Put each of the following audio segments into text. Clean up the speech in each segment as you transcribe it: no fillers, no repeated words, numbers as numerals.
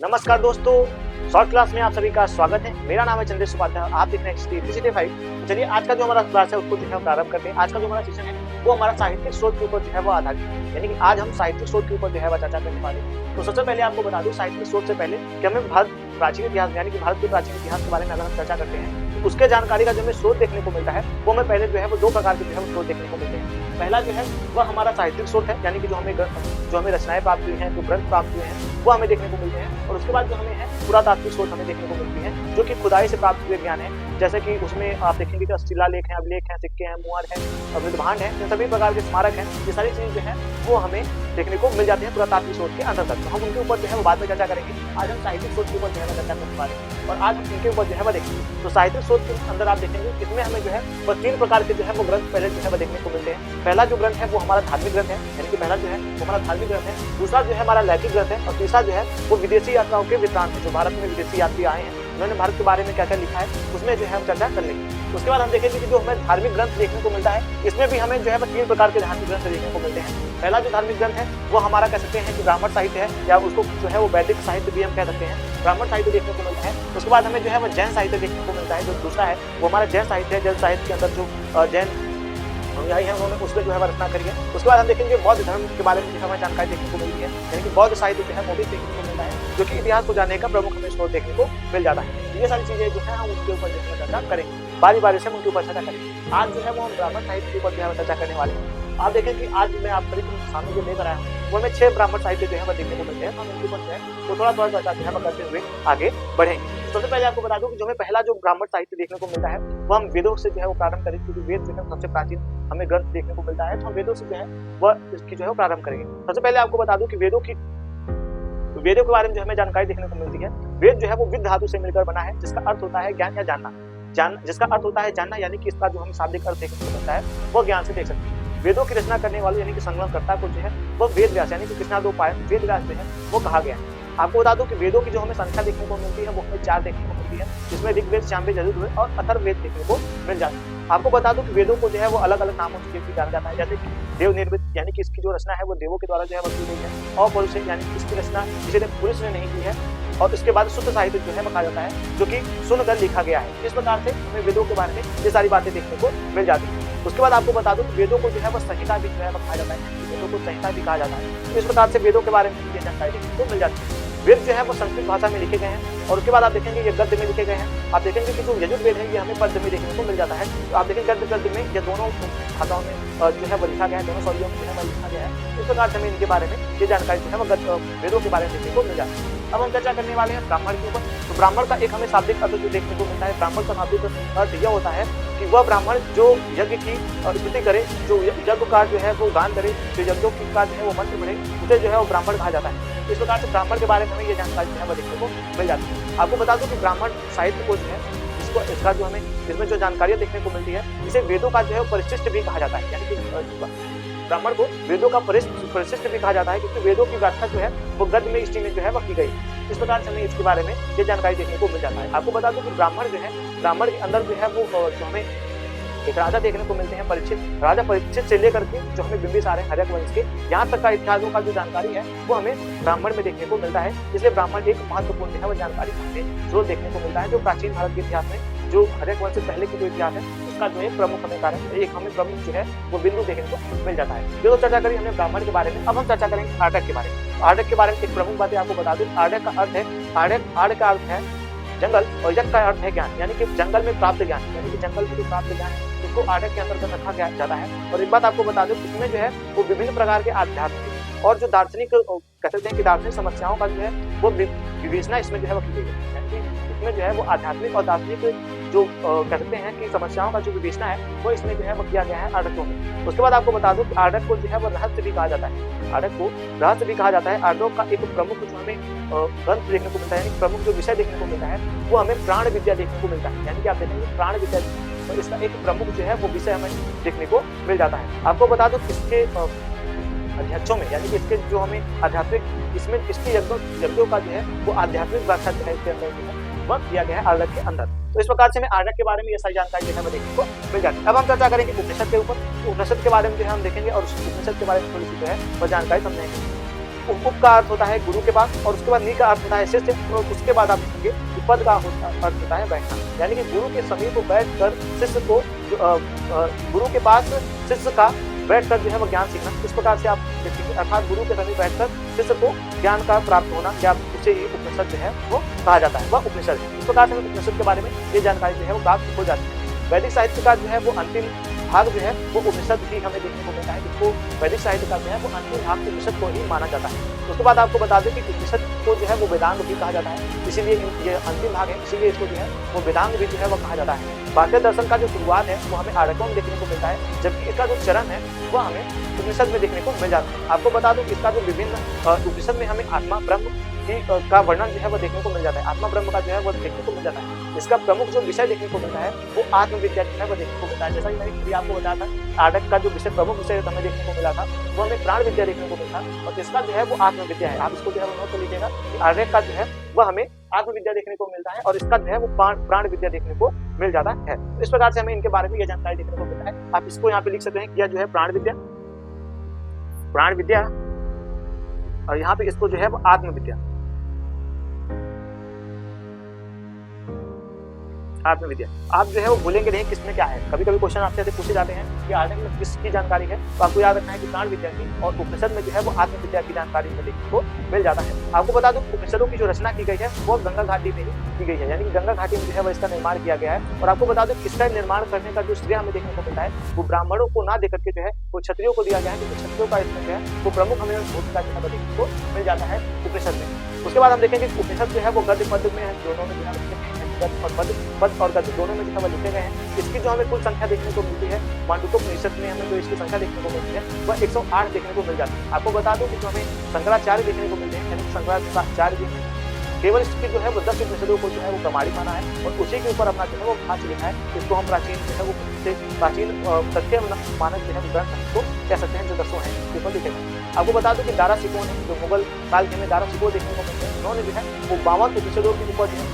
नमस्कार दोस्तों, short class में आप सभी का स्वागत है। मेरा नाम है चंद्रेश उपाध्याय और आप देख रहे हैं HT365। चलिए आज का जो हमारा क्लास है उसको जो है प्रारंभ करते हैं। आज का जो हमारा सेशन है वो हमारा साहित्यिक शोध के ऊपर जो है वो आधारित है, यानी कि आज हम साहित्यिक शोध के ऊपर जो है वो चर्चा करने वाले हैं। तो सबसे पहले आपको बता दूं साहित्यिक शोध से पहले कि हमें प्राचीन इतिहास यानी कि भारत के प्राचीन इतिहास के बारे में अगर हम चर्चा करते हैं तो उसके जानकारी का जो हमें स्रोत देखने को मिलता है वो हमें पहले जो है वो दो प्रकार के जो है वो स्रोत देखने को मिलते हैं। पहला जो है वह हमारा साहित्यिक स्रोत है, यानी कि जो हमें रचनाएं प्राप्त हुई हैं, जो ग्रंथ प्राप्त हुए हैं वो हमें देखने को मिलते हैं। और उसके बाद जो हमें है पुरातात्विक स्रोत हमें देखने को मिलती है, जो कि खुदाई से प्राप्त हुए ज्ञान है। जैसे कि उसमें आप देखेंगे कि शिलालेख हैं, अभिलेख हैं, सिक्के हैं, मुहर हैं, मृदभांड हैं, इन सभी प्रकार के स्मारक हैं। ये सारी चीजें जो है वो हमें देखने को मिल जाती है पुरातात्विक स्रोत के अंतर्गत। तो हम उनके ऊपर जो है वो बाद में चर्चा करेंगे। आज हम साहित्यिक स्रोत के ऊपर जो है चर्चा करने वाले हैं और आज हम इनके ऊपर जो है वो देखेंगे। तो साहित्यिक स्रोत के अंदर आप देखेंगे इसमें हमें जो है वो तीन प्रकार के जो है वो ग्रंथ पहले जो है वो देखने को मिलते हैं। पहला जो ग्रंथ है वो हमारा धार्मिक ग्रंथ है, यानी कि पहला जो है वो हमारा धार्मिक ग्रंथ है। दूसरा जो है हमारा लैखिक ग्रंथ है और तीसरा जो है वो विदेशी यात्राओं के वृत्तांत है। जो भारत में विदेशी यात्री आए हैं उन्होंने भारत के बारे में क्या क्या लिखा है उसमें जो है हम चर्चा कर लेंगे। उसके बाद हम देखेंगे कि जो हमें धार्मिक ग्रंथ देखने को मिलता है इसमें भी हमें जो है तीन प्रकार के धार्मिक ग्रंथ देखने को मिलते हैं। पहला जो धार्मिक ग्रंथ है वो हमारा कह सकते हैं कि ब्राह्मण साहित्य है, या उसको जो है वो वैदिक साहित्य भी हम कह सकते हैं। ब्राह्मण साहित्य देखने को मिलता है। उसके बाद हमें जो है वो जैन साहित्य देखने को मिलता है। जो दूसरा है वो हमारा जैन साहित्य है। जैन साहित्य के अंदर जो जैन अनुयायी हैं उन्होंने उसमें जो है रचना करी है। उसके बाद हम देखेंगे बौद्ध धर्म के बारे में जो हमें जानकारी देखने को मिलती है, यानी कि बौद्ध साहित्य जो है वो भी देखने को मिलता है, जो कि इतिहास को जानने का प्रमुख हमें स्रोत देखने को मिल जाता है। ये सारी चीजें जो है हम उसके ऊपर जो है चर्चा करेंगे, बारी बारी से हम उनके ऊपर चर्चा करेंगे। आज जो है वो हम ब्राह्मण साहित्य के ऊपर जो है चर्चा करने वाले हैं। आप देखें कि आज मैं आप सभी के सामने जो लेकर आया हूँ वो हमें 6 ब्राह्मण साहित्य जो है वो देखने को मिलते हैं। हम उनके ऊपर जो है वो थोड़ा थोड़ा चर्चा जो है करते हुए आगे बढ़ेंगे। सबसे पहले आपको बता दूं कि जो हमें पहला जो ब्राह्मण साहित्य देखने को मिलता है वो हम वेदों से जो है वो प्रारंभ करेंगे, क्योंकि वेद जो है सबसे प्राचीन हमें ग्रंथ देखने को मिलता है। तो हम वेदों से जो है वह इसकी जो है प्रारंभ करेंगे। सबसे पहले आपको बता दूं कि वेदों के बारे में जो हमें जानकारी देखने को मिलती है। वेद जो है वो विद धातु से मिलकर बना है, जिसका अर्थ होता है ज्ञान या जानना। जिसका अर्थ होता है जानना, यानी कि इसका जो हमें शाब्दिक अर्थ देखने को मिलता है वो ज्ञान से देख सकते हैं। वेदों की रचना करने वाले यानी कि संकलनकर्ता को जो है वो वेद व्यास यानी कि कृष्णादोपायन वेद व्यास जो है वो कहा गया है। आपको बता दूं कि वेदों की जो हमें संख्या देखने को मिलती है वो हमें 4 देखने को मिलती है, जिसमें ऋग्वेद, सामवेद, यजुर्वेद और अथर्ववेद देखने को मिल जाती है। आपको बता दूं कि वेदों को जो है वो अलग अलग नामों से भी जाना जाता है, जैसे कि देव निर्मित, यानी कि इसकी जो रचना है वो देवों के द्वारा जो है की गई है। अपौरुष यानी कि इसकी रचना किसी ने पुरुष ने नहीं की है। और उसके बाद शुद्ध साहित्य जो है कहा जाता है, जो कि सुनकर लिखा गया है। इस प्रकार से हमें वेदों के बारे में ये सारी बातें देखने को मिल जाती है। उसके बाद आपको बता दूं कि वेदों को जो है वो संहिता भी जो है कहा जाता है, वेदों को संहिता भी कहा जाता है। तो इस प्रकार से वेदों के बारे में ये जानकारी देखने को मिल जाती है। वेद जो है वो संस्कृत भाषा में लिखे गए हैं और उसके बाद आप देखेंगे ये गद्य में लिखे गए हैं। आप देखेंगे कि जो यजुर्वेद है ये हमें पद्य में देखने को मिल जाता है। तो आप देखेंगे गद्य में ये दोनों भाषाओं में जो है वो लिखा गया है, दोनों शैलियों में जो है वो लिखा गया है। इस प्रकार से हमें इनके बारे में ये जानकारी जो है वो वेदों के बारे में देखने को मिल जाती है। अब हम चर्चा करने वाले हैं ब्राह्मण के ऊपर। तो ब्राह्मण का एक हमें शाब्दिक अर्थ जो देखने को मिलता है, ब्राह्मण का शाब्दिक अर्थ यह होता है कि वह ब्राह्मण जो यज्ञ की स्तुति करे, जो यज्ञ का जो है वो गान करे, जो यज्ञों का जो है वो मंत्र पढ़े, उसे जो है वो ब्राह्मण कहा जाता है। इस प्रकार से ब्राह्मण के बारे में हमें ये जानकारी जो है वो देखने को मिल जाती है। आपको बता दूं कि ब्राह्मण साहित्य को जो है इसका जो हमें इसमें जो जानकारियां देखने को मिलती है इसे वेदों का जो है परिशिष्ट भी कहा जाता है, यानी कि ब्राह्मण को वेदों का परिशिष्ट भी कहा जाता है, क्योंकि वेदों की व्याख्या जो है वो गद्य में इसी में जो है वो की गई। इस प्रकार से हमें इसके बारे में ये जानकारी देखने को मिल जाता है। आपको बता दूं कि ब्राह्मण के अंदर जो है वो जो हमें एक राजा देखने को मिलते हैं परीक्षित। राजा परीक्षित से लेकर के जो हमें बिंबिसार है हर्यक वंश के यहाँ तक का इतिहासों का जो जानकारी है वो हमें ब्राह्मण में देखने को मिलता है। इसलिए ब्राह्मण एक महत्वपूर्ण है वो जानकारी हमें जरूर देखने को मिलता है, जो प्राचीन भारत के इतिहास में जो हर्यक वंश से पहले की जो इतिहास है उसका जो है प्रमुख हमें कारण एक हमें प्रमुख जो है वो बिंदु देखने को मिल जाता है। जो चर्चा करी हमने ब्राह्मण के बारे में, अब हम चर्चा करेंगे आर्डक के बारे में। आर्डक के बारे में एक प्रमुख बात आपको बता दूं, आर्डक का अर्थ है आर्ड का अर्थ है जंगल और यज्ञ का अर्थ है ज्ञान, यानी कि जंगल में प्राप्त ज्ञान, यानी कि जंगल में जो प्राप्त ज्ञान है उसको आर्डक के अंतर्गत रखा गया जाता है। और एक बात आपको बता दूं, इसमें जो है वो विभिन्न प्रकार के आध्यात्मिक और जो दार्शनिक कह सकते हैं कि दार्शनिक समस्याओं का जो है वो विवेचना इसमें जो है वो की गई है, यानी कि इसमें जो है वो आध्यात्मिक और दार्शनिक जो कह सकते हैं कि समस्याओं का जो विवेचना है वो इसमें जो है वो किया गया है आर्डकों में। उसके बाद आपको बता दूं कि आर्डक को जो है वो रहस्य भी कहा जाता है, आर्डक को रहस्य भी कहा जाता है। आर्डक का एक प्रमुख जो हमें ग्रंथ देखने को मिलता है, यानी प्रमुख जो विषय देखने को मिलता है वो हमें प्राण विद्या देखने को मिलता है, यानी कि आप देखेंगे प्राण विद्या तो इसका एक प्रमुख जो है वो विषय हमें देखने को मिल जाता है। आपको बता दूं इसके अध्यक्षों में, यानी कि इसके जो हमें आध्यात्मिक इसमें इसके यज्ञों का जो है वो आध्यात्मिक व्याख्या जो है इसके अंदर जो है वह किया गया है आर्डक के अंदर। तो इस प्रकार से हमें आर्डक के बारे में ये सारी जानकारी जो है देखने को मिल जाती है। अब हम चर्चा करेंगे उपनिषद के ऊपर। उपनिषद के बारे में जो है हम देखेंगे और उपनिषद के बारे में थोड़ी सी जो है वो जानकारी समझेंगे। उप का अर्थ होता है गुरु के पास, और उसके बाद नी का अर्थ होता है शिष्य, और उसके बाद आप देखेंगे कि पद का अर्थ होता है बैठना, यानी कि गुरु के समीप बैठकर शिष्य को गुरु के पास शिष्य का बैठकर जो है वो ज्ञान सीखना। इस प्रकार से आप देखेंगे, अर्थात गुरु के समीप बैठकर शिष्य को ज्ञान का प्राप्त होना, या उसे ही उपनिषद जो है वो कहा जाता है, वह उपनिषद है। इस प्रकार से उपनिषद के बारे में ये जानकारी जो है वो प्राप्त हो जाती है। वैदिक साहित्य का जो है वो अंतिम भाग जो है वो उपनिषद ही हमें देखने को मिलता है, जिसको वैदिक साहित्य का जो है वो अंतिम भाग उपनिषद को ही माना जाता है। उसके बाद आपको बता दें कि उपनिषद को जो है वो वेदांग भी कहा जाता है, इसीलिए ये अंतिम भाग है, इसीलिए इसको जो है वो वेदांग भी जो है वो कहा जाता है। भारतीय दर्शन का जो शुरुआत है वो हमें आर्यकों में देखने को मिलता है, जबकि इसका जो चरण है वो हमें उपनिषद में देखने को मिल जाता है। आपको बता दूं इसका जो विभिन्न उपनिषद में हमें आत्मा ब्रह्म का वर्णन जो है वो देखने को मिल जाता है, आत्मा ब्रह्म का जो है वो देखने को मिल जाता है। इसका प्रमुख जो विषय देखने को मिलता है वो आत्मविद्या जो है वो देखने को मिलता है। जैसा कि मैंने अभी आपको बताया था, आर्यक का जो विषय प्रमुख विषय हमें देखने को मिला था वो हमें प्राण विद्या देखने को मिलता, और इसका जो है वो आत्मविद्या है। आप इसको जो है वो नोट कर लीजिएगा कि आर्यक का जो है वह हमें आत्मविद्या देखने को मिलता है, और इसका जो है वो प्राण विद्या देखने को मिल जाता है। इस प्रकार से हमें इनके बारे में यह जानकारी देखने को मिलता है। आप इसको यहाँ पे लिख सकते हैं कि यह जो है प्राण विद्या, और यहाँ पे इसको जो है वो आत्मविद्या आप जो है वो भूलेंगे नहीं किसमें क्या है। कभी कभी क्वेश्चन आपसे ऐसे पूछे जाते हैं कि आर्यक में किसकी जानकारी है, तो आपको याद रखना है कि प्राण विद्या की, और उपनिषद में जो है वो आत्मविद्या की जानकारी में देखने को मिल जाता है। आपको बता दूं उपनिषदों की जो रचना की गई है वो गंगा घाटी में ही की गई है, यानी कि गंगा घाटी में जो है वो इसका निर्माण किया गया है। और आपको बता दूं इसका निर्माण करने का जो श्रेय हमें देखने को मिलता है वो ब्राह्मणों को ना देकर के जो है वो क्षत्रियों को दिया गया है, क्योंकि क्षत्रियों का इसमें जो है वो प्रमुख हमें भूमिका जो है देखने को मिल जाता है उपनिषद में। उसके बाद हम देखेंगे उपनिषद जो है वो गद्य पद में है, दोनों में जो है और पद और गद्य दोनों में जो है वो लिखे गए हैं। इसकी जो हमें कुल संख्या देखने को मिलती है, मांडुक्योपनिषद में हमें जो इसकी संख्या देखने को मिलती है वह 108 देखने को मिल जाती है। आपको बता दूं कि जो हमें शंकराचार्य देखने को मिलते हैं, यानी शंकराचार्य जी ने केवल इसकी जो है वो 10 उपनिषदों को जो है वो प्रमाणित माना है, और उसी के ऊपर अपना जो है वो भाष्य लिखा है। इसको हम प्राचीन जो है वो प्राचीन सत्य मानक जो है ग्रंथ को कह सकते हैं, जो 10 हैं इसके ऊपर लिखे गए। आपको बता दूं कि दारा सिकों ने जो मुगल काल के में दारा सिकों देखने को मिलते हैं, उन्होंने जो है वो 52 उपनिषदों के ऊपर जो है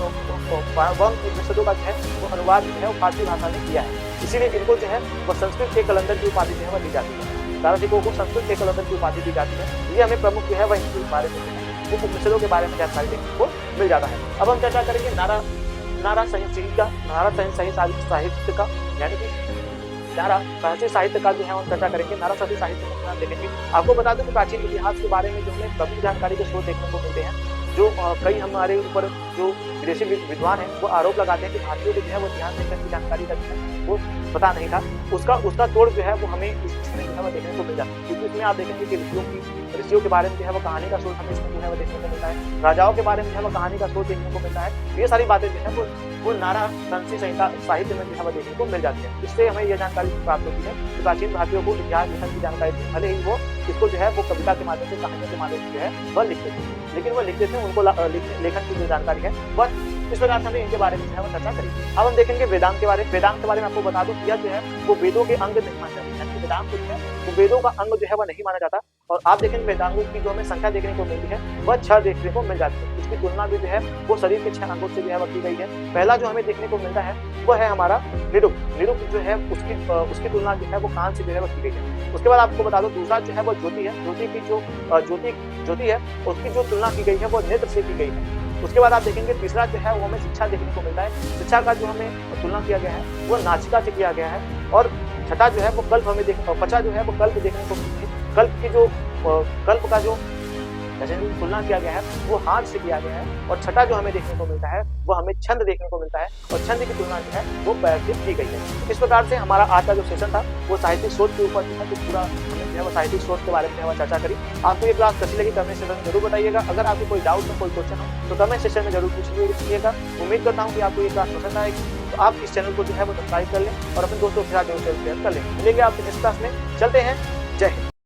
52 उपनिषदों का जो है वो अनुवाद जो है वो फारसी भाषा में किया है, इसीलिए इनको जो है वो संस्कृत के कलंदर की उपाधि जो है वो दी जाती है। दारा सिकों को संस्कृत के कलंदर की उपाधि दी जाती है। ये हमें प्रमुख जो है वह इनके बारे में वो उपनिषदों के बारे में जानकारी देखने को मिल जाता है। अब हम चर्चा करेंगे नारा सहसी साहित्य का, यानी कि नारा सहसी साहित्य का जो है हम चर्चा करेंगे। नारा सहसी साहित्य में देखेंगे, आपको बता दूं कि प्राचीन इतिहास के बारे में जो हमें प्रमुख जानकारी के स्रोत देखने को मिलते हैं, जो कई हमारे ऊपर जो विदेशी विद्वान हैं वो आरोप लगाते हैं कि भारतीयों को जो है वो ध्यान देकर की जानकारी का जो है वो पता नहीं था, उसका तोड़ जो है वो हमें इसमें जो है वो देखने को मिल जाता है। क्योंकि इसमें आप देखेंगे कि ऋषियों के बारे में जो है वो कहानी का स्रोत हमें इसमें जो है वो देखने को मिलता है, राजाओं के बारे में जो है वो कहानी का स्रोत देखने को मिलता है। ये सारी बातें जो है वो नारा सहसी साहित्य में जो है वो देखने को मिल जाती है। इससे हमें यह जानकारी प्राप्त होती है कि प्राचीन भारतीयों को इतिहास लेखन की जानकारी थी, भले ही वो इसको जो है वो कविता के माध्यम से, कहानियों के माध्यम से जो है वह लिखते थे, लेकिन वह लिखते थे उनको लेखन की जो जानकारी है वह इस प्रकार से हमें इनके बारे में जो है वो चर्चा करेंगे। अब हम देखेंगे वेदांत के बारे में। वेदांत के बारे में आपको बता दूं यह जो है वो वेदों के अंग नहीं माना जाता, यानी वेदांत जो है वो वेदों का अंग जो है वह नहीं माना जाता। और आप देखेंगे वेदांगों की जो हमें संख्या देखने को मिलती है वह 6 देखने को मिल जाती है। इसकी तुलना भी जो है वो शरीर के 6 अंगों से जो है की गई है। पहला जो हमें देखने को मिलता है वह है हमारा निरुक्त जो है उसकी तुलना जो है वो कान से जो है की गई है। उसके बाद आपको बता दो दूसरा जो है वो ज्योति है। ज्योति की जो ज्योति है उसकी जो तुलना की गई है वो नेत्र से की गई है। उसके बाद आप देखेंगे तीसरा जो है वो हमें शिक्षा देखने को मिलता है। शिक्षा का जो हमें तुलना किया गया है वो नासिका से किया गया है। और छठा जो है वो कल्प हमें पचा जो है वो कल्प देखने को मिलती है। कल्प का जो जैसे तुलना किया गया है वो हाथ से किया गया है। और छठा जो हमें देखने को मिलता है वो हमें छंद देखने को मिलता है, और छंद की तुलना जो है वो पैर से की गई है। इस प्रकार से हमारा आज का जो सेशन था वो साहित्यिक शोध के ऊपर जो है पूरा हमने जो है वो साहित्यिक शोध के बारे में चर्चा करी। आपको ये क्लास कैसी लगी कमेंट सेक्शन में जरूर बताइएगा। अगर आपको कोई डाउट हो, कोई क्वेश्चन हो तो कमेंट सेक्शन में जरूर पूछिएगा। उम्मीद करता हूँ कि आपको ये क्लास पसंद आएगी, तो आप इस चैनल को जो है वो सब्सक्राइब कर लें और अपने दोस्तों के साथ जरूर शेयर कर लें। मिलेंगे आपके नेक्स्ट क्लास में। चलते हैं, जय हिंद।